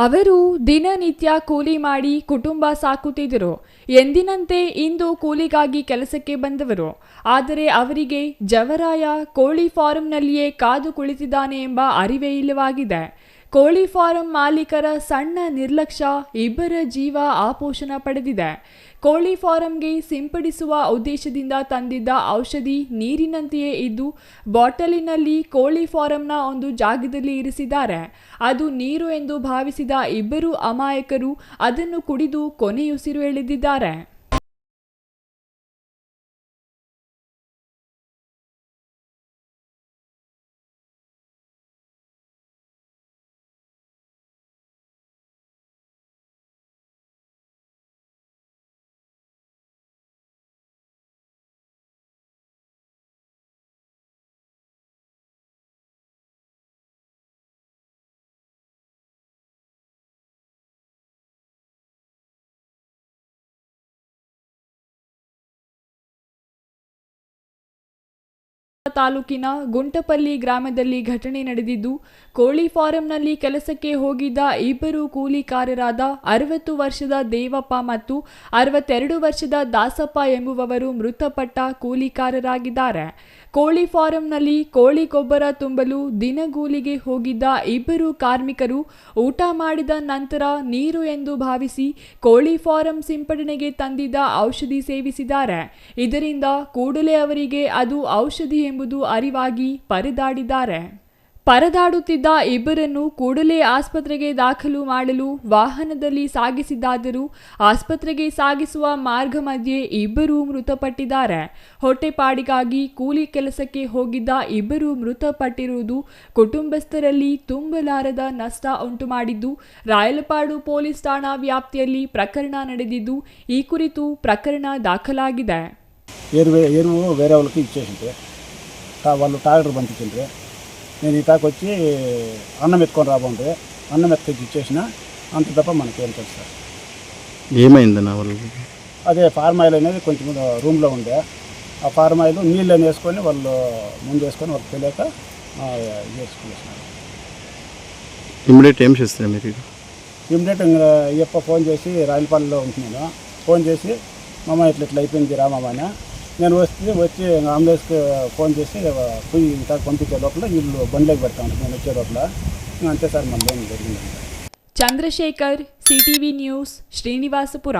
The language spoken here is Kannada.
ಅವರು ದಿನನಿತ್ಯ ಕೂಲಿ ಮಾಡಿ ಕುಟುಂಬ ಸಾಕುತ್ತಿದ್ದರು. ಎಂದಿನಂತೆ ಇಂದು ಕೂಲಿಗಾಗಿ ಕೆಲಸಕ್ಕೆ ಬಂದವರು. ಆದರೆ ಅವರಿಗೆ ಜವರಾಯ ಕೋಳಿ ಫಾರಂನಲ್ಲಿಯೇ ಕಾದು ಕುಳಿತಿದ್ದಾನೆ ಎಂಬ ಅರಿವೇ ಇಲ್ಲವಾಗಿದೆ. ಕೋಳಿ ಫಾರಂ ಮಾಲೀಕರ ಸಣ್ಣ ನಿರ್ಲಕ್ಷ್ಯ ಇಬ್ಬರ ಜೀವ ಆಪೋಷಣ ಪಡೆದಿದೆ. ಕೋಳಿ ಫಾರಂಗೆ ಸಿಂಪಡಿಸುವ ಉದ್ದೇಶದಿಂದ ತಂದಿದ್ದ ಔಷಧಿ ನೀರಿನಂತೆಯೇ ಇದ್ದು ಬಾಟಲಿನಲ್ಲಿ ಕೋಳಿ ಫಾರಂನ ಒಂದು ಜಾಗದಲ್ಲಿ ಇರಿಸಿದ್ದಾರೆ. ಅದು ನೀರು ಎಂದು ಭಾವಿಸಿದ ಇಬ್ಬರು ಅಮಾಯಕರು ಅದನ್ನು ಕುಡಿದು ಕೊನೆಯುಸಿರು ಎಳೆದಿದ್ದಾರೆ. ತಾಲೂಕಿನ ಗುಂಟಪಲ್ಲಿ ಗ್ರಾಮದಲ್ಲಿ ಘಟನೆ ನಡೆದಿದ್ದು, ಕೋಳಿ ಫಾರಂನಲ್ಲಿ ಕೆಲಸಕ್ಕೆ ಹೋಗಿದ್ದ ಇಬ್ಬರು ಕೂಲಿಕಾರರಾದ 60 ವರ್ಷದ ದೇವಪ್ಪ ಮತ್ತು 62 ವರ್ಷದ ದಾಸಪ್ಪ ಎಂಬುವವರು ಮೃತಪಟ್ಟ ಕೂಲಿಕಾರರಾಗಿದ್ದಾರೆ. ಕೋಳಿ ಫಾರಂನಲ್ಲಿ ಕೋಳಿ ಗೊಬ್ಬರ ತುಂಬಲು ದಿನಗೂಲಿಗೆ ಹೋಗಿದ್ದ ಇಬ್ಬರು ಕಾರ್ಮಿಕರು ಊಟ ಮಾಡಿದ ನಂತರ ನೀರು ಎಂದು ಭಾವಿಸಿ ಕೋಳಿ ಫಾರಂ ಸಿಂಪಡಣೆಗೆ ತಂದಿದ್ದ ಔಷಧಿ ಸೇವಿಸಿದ್ದಾರೆ. ಇದರಿಂದ ಕೂಡಲೇ ಅವರಿಗೆ ಅದು ಔಷಧಿ ಎಂಬುದು ಅರಿವಾಗಿ ಪರದಾಡುತ್ತಿದ್ದ ಇಬ್ಬರನ್ನು ಕೂಡಲೇ ಆಸ್ಪತ್ರೆಗೆ ದಾಖಲು ಮಾಡಲು ವಾಹನದಲ್ಲಿ ಸಾಗಿಸಿದ್ದಾದರೂ ಆಸ್ಪತ್ರೆಗೆ ಸಾಗಿಸುವ ಮಾರ್ಗ ಮಧ್ಯೆ ಇಬ್ಬರೂ ಮೃತಪಟ್ಟಿದ್ದಾರೆ. ಹೊಟ್ಟೆಪಾಡಿಗಾಗಿ ಕೂಲಿ ಕೆಲಸಕ್ಕೆ ಹೋಗಿದ್ದ ಇಬ್ಬರು ಮೃತಪಟ್ಟಿರುವುದು ಕುಟುಂಬಸ್ಥರಲ್ಲಿ ತುಂಬಲಾರದ ನಷ್ಟ ಉಂಟು ಮಾಡಿದ್ದು, ರಾಯಲಪಾಡು ಪೊಲೀಸ್ ಠಾಣಾ ವ್ಯಾಪ್ತಿಯಲ್ಲಿ ಪ್ರಕರಣ ನಡೆದಿದ್ದು, ಈ ಕುರಿತು ಪ್ರಕರಣ ದಾಖಲಾಗಿದೆ. ఎరువు వేరే వాళ్ళకి ఇచ్చేసింటే వాళ్ళు ట్రాక్టర్ పంపించిండ్రు. నేను ఈ తాకు వచ్చి అన్నం ఎత్తుకొని రాబోండి, అన్నం ఎత్తుకొచ్చి ఇచ్చేసిన, అంత తప్ప మనకేం తెలుసు సార్. ఏమైందన్న వాళ్ళు? అదే ఫార్మ్ ఆయిల్ అనేది కొంచెం రూమ్లో ఉండే, ఆ ఫార్మ్ ఆయిల్ నీళ్ళని వేసుకొని వాళ్ళు ముందు వేసుకొని వాళ్ళకి తెలియక చేసుకునేసినారు. ఇమ్మీడియట్ ఏం చేస్తారు మీరు? ఇమ్మీడియట్ ఎప్ప ఫోన్ చేసి రాయలపాలెంలో ఉంటున్నాను, ఫోన్ చేసి మామ ఇట్లా అయిపోయింది రా మామ అని. నేను వచ్చి అంబులెన్స్కి ఫోన్ చేసి పోయి ఇంత పంపించే లోపల వీళ్ళు బండ్లోకి పెడతాను. నేను వచ్చే లోపల అంతే సార్, మన లోన్ జరిగింది. Chandrashekhar, CTV news, Srinivaspur.